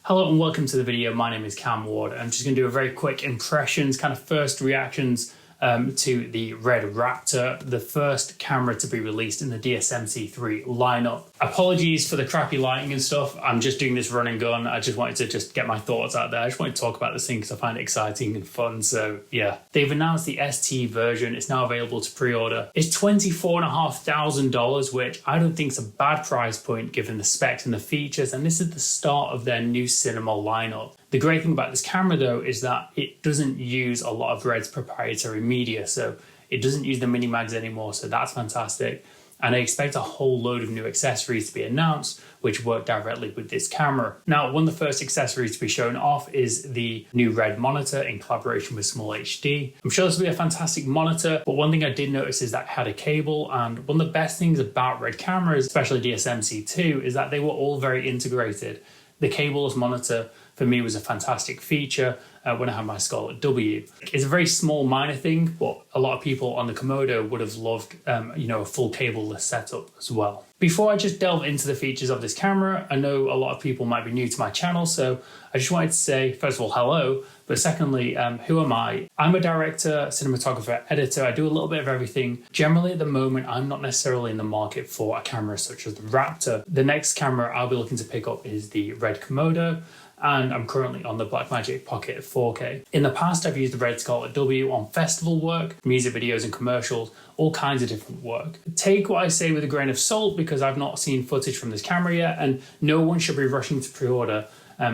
Hello and welcome to the video. My name is Cam Ward. I'm just going to do a very quick impressions, kind of first reactions to the Red Raptor, the first camera to be released in the DSMC3 lineup. Apologies for the crappy lighting and stuff. I'm just doing this run and gun. I just wanted to just get my thoughts out there. I just wanted to talk about this thing because I find it exciting and fun. So yeah, they've announced the ST version. It's now available to pre-order. It's $24,500, which I don't think is a bad price point given the specs and the features. And this is the start of their new cinema lineup. The great thing about this camera though is that it doesn't use a lot of Red's proprietary media, so it doesn't use the mini mags anymore, so that's fantastic. And I expect a whole load of new accessories to be announced which work directly with this camera. Now, one of the first accessories to be shown off is the new Red monitor in collaboration with SmallHD. I'm sure this will be a fantastic monitor, but one thing I did notice is that it had a cable, and one of the best things about Red cameras, especially DSMC2, is that they were all very integrated. The cableless monitor for me was a fantastic feature when I had my Scarlett W. It's a very small minor thing, but a lot of people on the Komodo would have loved a full cableless setup as well. Before I just delve into the features of this camera, I know a lot of people might be new to my channel, so I just wanted to say, first of all, hello, but secondly, who am I? I'm a director, cinematographer, editor. I do a little bit of everything. Generally at the moment, I'm not necessarily in the market for a camera such as the Raptor. The next camera I'll be looking to pick up is the Red Komodo, and I'm currently on the Blackmagic Pocket 4K. In the past, I've used the Red Scarlett W on festival work, music videos and commercials, all kinds of different work. Take what I say with a grain of salt because I've not seen footage from this camera yet, and no one should be rushing to pre-order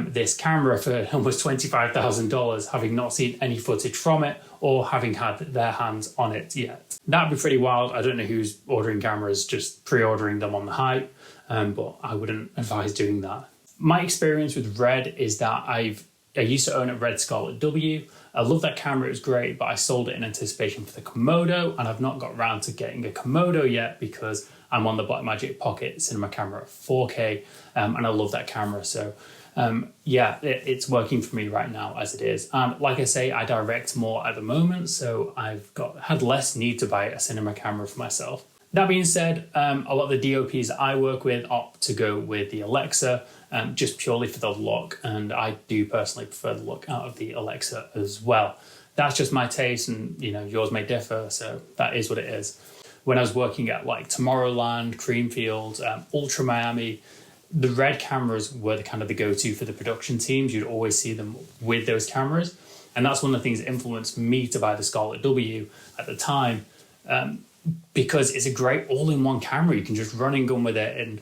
this camera for almost $25,000, having not seen any footage from it or having had their hands on it yet. That'd be pretty wild. I don't know who's ordering cameras, just pre-ordering them on the hype, but I wouldn't advise doing that. My experience with Red is that I used to own a Red Scarlett W. I love that camera, it was great, but I sold it in anticipation for the Komodo, and I've not got around to getting a Komodo yet because I'm on the Blackmagic Pocket Cinema Camera 4K, and I love that camera. So yeah, it's working for me right now as it is. And like I say, I direct more at the moment, so I've had less need to buy a cinema camera for myself. That being said, a lot of the DOPs that I work with opt to go with the Alexa, just purely for the look, and I do personally prefer the look out of the Alexa as well. That's just my taste, and yours may differ, so that is what it is. When I was working at like Tomorrowland, Creamfield, Ultra Miami, the Red cameras were the go-to for the production teams. You'd always see them with those cameras, and that's one of the things that influenced me to buy the Scarlett W at the time, because it's a great all-in-one camera. You can just run and gun with it, and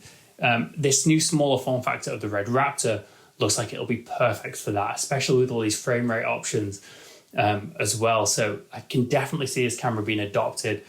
this new smaller form factor of the Red Raptor looks like it'll be perfect for that, especially with all these frame rate options as well. So I can definitely see this camera being adopted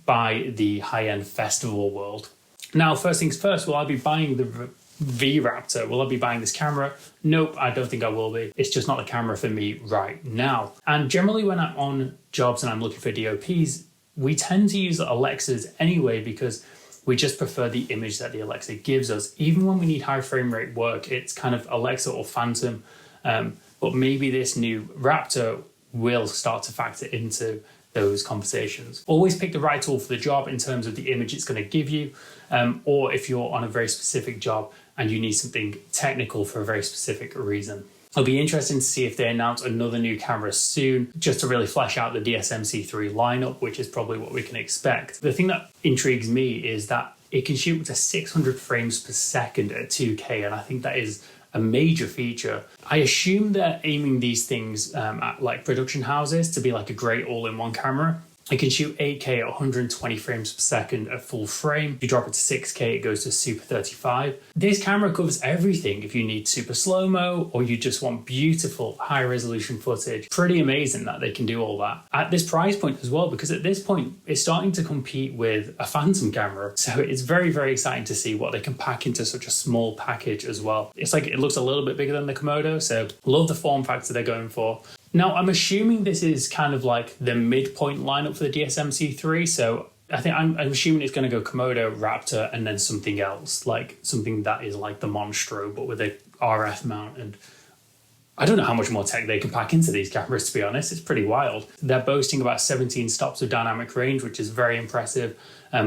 by the high-end festival world. Now, first things first, will I be buying the V-Raptor? Will I be buying this camera? Nope, I don't think I will be. It's just not the camera for me right now. And generally when I'm on jobs and I'm looking for DOPs, we tend to use Alexas anyway because we just prefer the image that the Alexa gives us. Even when we need high frame rate work, it's kind of Alexa or Phantom, but maybe this new Raptor will start to factor into those conversations. Always pick the right tool for the job in terms of the image it's going to give you, or if you're on a very specific job and you need something technical for a very specific reason. It'll be interesting to see if they announce another new camera soon, just to really flesh out the DSMC3 lineup, which is probably what we can expect. The thing that intrigues me is that it can shoot up to 600 frames per second at 2K, and I think that is a major feature. I assume they're aiming these things at like production houses to be like a great all-in-one camera. It can shoot 8K at 120 frames per second at full frame. If you drop it to 6K, it goes to Super 35. This camera covers everything. If you need super slow-mo or you just want beautiful high-resolution footage, pretty amazing that they can do all that at this price point as well, because at this point, it's starting to compete with a Phantom camera. So it's very, very exciting to see what they can pack into such a small package as well. It's like it looks a little bit bigger than the Komodo, so love the form factor they're going for. Now, I'm assuming this is kind of like the midpoint lineup for the DSMC3, so I think I'm assuming it's going to go Komodo, Raptor, and then something else, like something that is like the Monstro, but with a RF mount. And I don't know how much more tech they can pack into these cameras, to be honest. It's pretty wild. They're boasting about 17 stops of dynamic range, which is very impressive.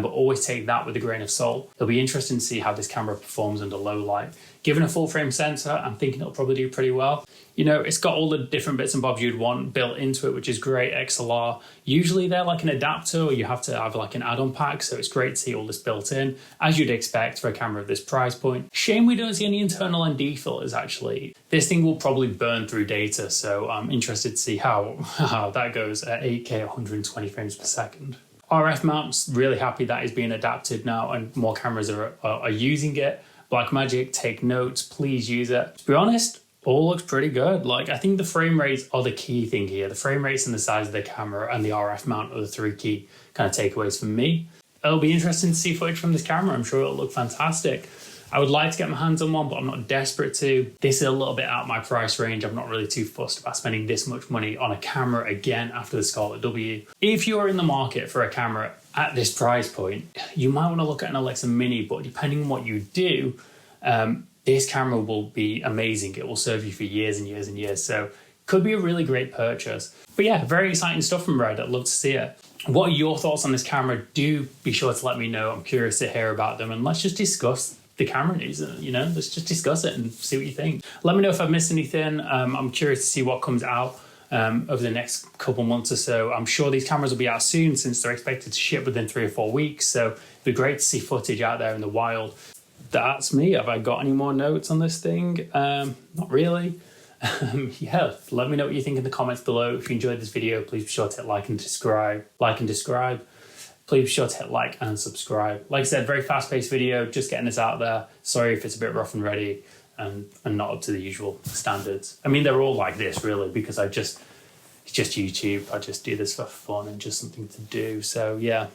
but always take that with a grain of salt. It'll be interesting to see how this camera performs under low light. Given a full frame sensor, I'm thinking it'll probably do pretty well. You know, it's got all the different bits and bobs you'd want built into it, which is great. XLR, usually they're like an adapter, or you have to have like an add-on pack, so it's great to see all this built in, as you'd expect for a camera of this price point. Shame we don't see any internal ND filters, actually. This thing will probably burn through data, so I'm interested to see how that goes at 8K 120 frames per second. RF mounts, really happy that is being adapted now and more cameras are using it. Blackmagic, take notes, please use it. To be honest, all looks pretty good. Like, I think the frame rates are the key thing here. The frame rates and the size of the camera and the RF mount are the three key kind of takeaways for me. It'll be interesting to see footage from this camera. I'm sure it'll look fantastic. I would like to get my hands on one, but I'm not desperate to. This is a little bit out of my price range. I'm not really too fussed about spending this much money on a camera again after the Scarlett W. If you're in the market for a camera at this price point, you might want to look at an Alexa Mini, but depending on what you do, this camera will be amazing. It will serve you for years and years and years. So could be a really great purchase. But yeah, very exciting stuff from Red. I'd love to see it. What are your thoughts on this camera? Do be sure to let me know. I'm curious to hear about them, and let's just discuss the camera news, you know, let's just discuss it and see what you think. Let me know if I've missed anything. I'm curious to see what comes out over the next couple months or so. I'm sure these cameras will be out soon since they're expected to ship within 3 or 4 weeks. So it'd be great to see footage out there in the wild. That's me. Have I got any more notes on this thing? Not really. Yeah, let me know what you think in the comments below. If you enjoyed this video, please be sure to hit like and subscribe. Please be sure to hit like and subscribe. Like I said, very fast-paced video, just getting this out there. Sorry if it's a bit rough and ready and not up to the usual standards. I mean, they're all like this, really, because it's just YouTube. I just do this for fun and just something to do. So, yeah.